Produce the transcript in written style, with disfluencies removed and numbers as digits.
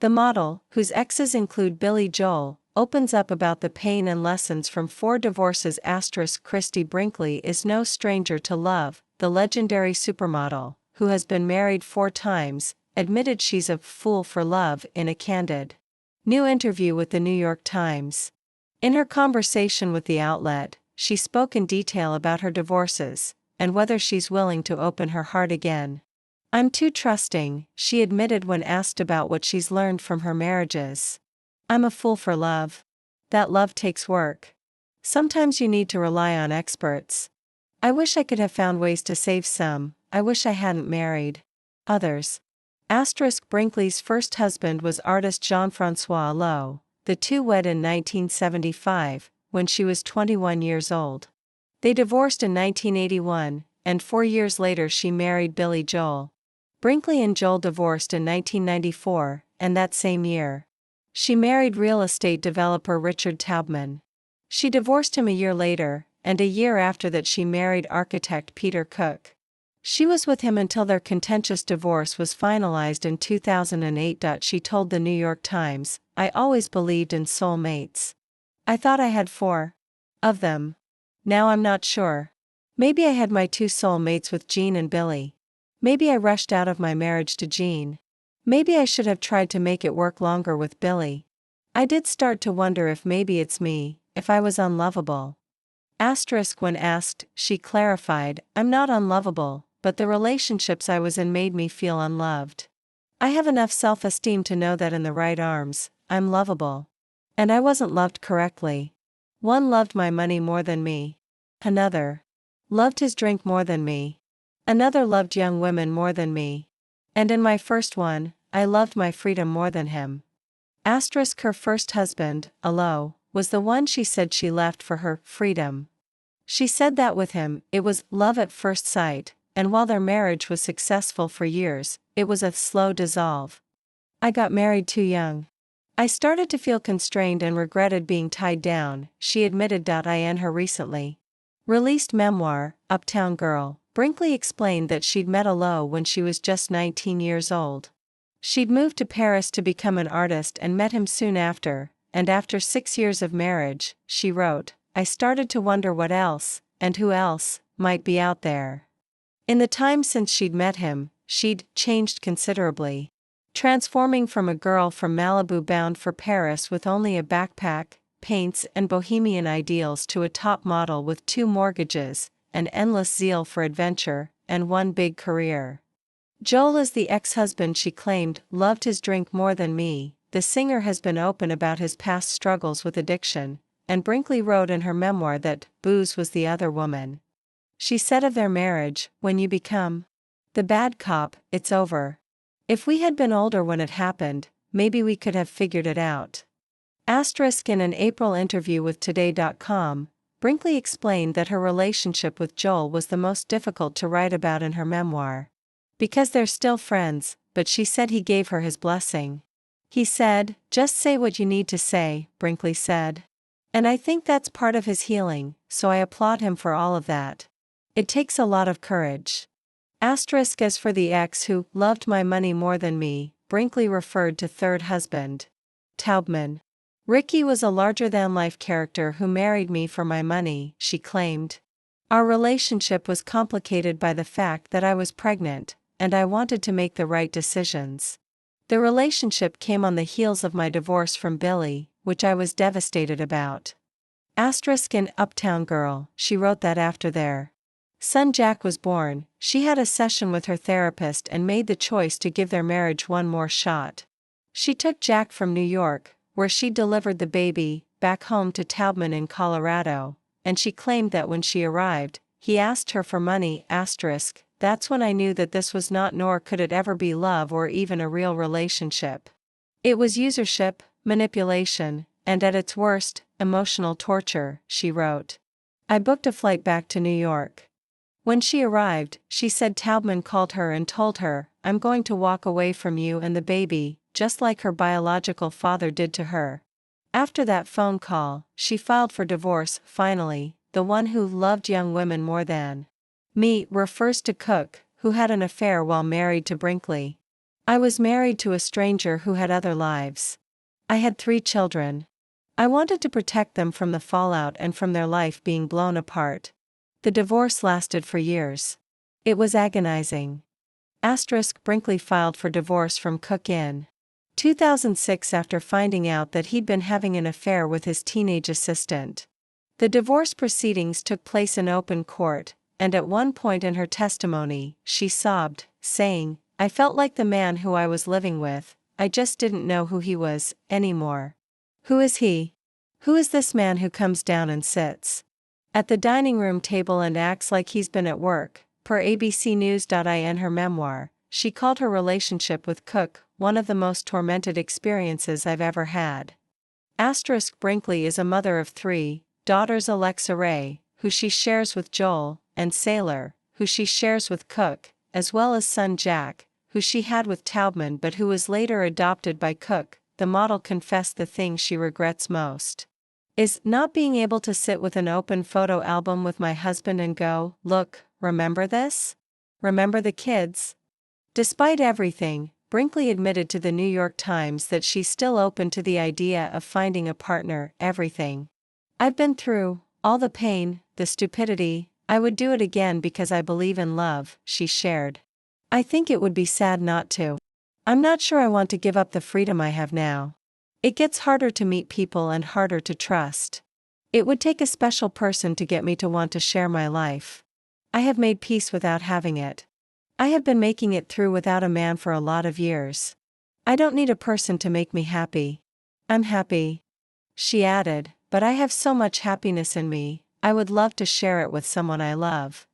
The model, whose exes include Billy Joel, opens up about the pain and lessons from 4 divorces. Christie Brinkley is no stranger to love. The legendary supermodel, who has been married 4 times, admitted she's a fool for love in a candid new interview with the New York Times. In her conversation with the outlet, she spoke in detail about her divorces, and whether she's willing to open her heart again. "I'm too trusting," she admitted when asked about what she's learned from her marriages. "I'm a fool for love. That love takes work. Sometimes you need to rely on experts. I wish I could have found ways to save some. I wish I hadn't married others." Brinkley's first husband was artist Jean-François Lowe. The two wed in 1975, when she was 21 years old. They divorced in 1981, and 4 years later she married Billy Joel. Brinkley and Joel divorced in 1994, and that same year, she married real estate developer Richard Taubman. She divorced him a year later, and a year after that she married architect Peter Cook. She was with him until their contentious divorce was finalized in 2008. She told the New York Times, "I always believed in soulmates. I thought I had 4 of them. Now I'm not sure. Maybe I had my 2 soulmates with Jean and Billy. Maybe I rushed out of my marriage to Jean. Maybe I should have tried to make it work longer with Billy. I did start to wonder if maybe it's me, if I was unlovable." When asked, she clarified, "I'm not unlovable, but the relationships I was in made me feel unloved. I have enough self-esteem to know that in the right arms, I'm lovable. And I wasn't loved correctly. One loved my money more than me. Another loved his drink more than me. Another loved young women more than me. And in my first one, I loved my freedom more than him." Her first husband, Lowe, was the one she said she left for her freedom. She said that with him, it was love at first sight, and while their marriage was successful for years, it was a slow dissolve. "I got married too young. I started to feel constrained and regretted being tied down," she admitted. In her recently released memoir, Uptown Girl, Brinkley explained that she'd met Lowe when she was just 19 years old. She'd moved to Paris to become an artist and met him soon after, and after 6 years of marriage, she wrote, "I started to wonder what else, and who else, might be out there." In the time since she'd met him, she'd changed considerably. Transforming from a girl from Malibu bound for Paris with only a backpack, paints and bohemian ideals to a top model with 2 mortgages, an endless zeal for adventure, and one big career. Joel is the ex-husband she claimed loved his drink more than me. The singer has been open about his past struggles with addiction, and Brinkley wrote in her memoir that booze was the other woman. She said of their marriage, "When you become the bad cop, it's over. If we had been older when it happened, maybe we could have figured it out." In an April interview with Today.com, Brinkley explained that her relationship with Joel was the most difficult to write about in her memoir. Because they're still friends, but she said he gave her his blessing. "He said, 'Just say what you need to say,'" Brinkley said. "And I think that's part of his healing, so I applaud him for all of that. It takes a lot of courage." As for the ex who loved my money more than me, Brinkley referred to third husband Taubman. "Ricky was a larger-than-life character who married me for my money," she claimed. "Our relationship was complicated by the fact that I was pregnant, and I wanted to make the right decisions. The relationship came on the heels of my divorce from Billy, which I was devastated about." In Uptown Girl, she wrote that after their son Jack was born, she had a session with her therapist and made the choice to give their marriage one more shot. She took Jack from New York, where she delivered the baby, back home to Taubman in Colorado, and she claimed that when she arrived, he asked her for money. "That's when I knew that this was not nor could it ever be love or even a real relationship. It was usurpation, manipulation, and at its worst, emotional torture," she wrote. "I booked a flight back to New York. When she arrived, she said Taubman called her and told her, 'I'm going to walk away from you and the baby,' just like her biological father did to her. After that phone call, she filed for divorce. Finally, the one who loved young women more than me," refers to Cook, who had an affair while married to Brinkley. I was married to a stranger who had other lives. I had 3 children. I wanted to protect them from the fallout and from their life being blown apart. The divorce lasted for years. It was agonizing. Brinkley filed for divorce from Cook in 2006 after finding out that he'd been having an affair with his teenage assistant. The divorce proceedings took place in open court, and at one point in her testimony, she sobbed, saying, "I felt like the man who I was living with, I just didn't know who he was, anymore. Who is he? Who is this man who comes down and sits at the dining room table and acts like he's been at work?" Per ABC News. In her memoir, she called her relationship with Cook one of the most tormented experiences I've ever had. Brinkley is a mother of 3 daughters: Alexa Ray, who she shares with Joel, and Sailor, who she shares with Cook, as well as son Jack, who she had with Taubman but who was later adopted by Cook. The model confessed the thing she regrets most is not being able to sit with an open photo album with my husband and go, "Look, remember this? Remember the kids?" Despite everything, Brinkley admitted to the New York Times that she's still open to the idea of finding a partner. "Everything I've been through, all the pain, the stupidity, I would do it again because I believe in love," she shared. "I think it would be sad not to. I'm not sure I want to give up the freedom I have now. It gets harder to meet people and harder to trust. It would take a special person to get me to want to share my life. I have made peace without having it. I have been making it through without a man for a lot of years. I don't need a person to make me happy. I'm happy." She added, "But I have so much happiness in me, I would love to share it with someone I love."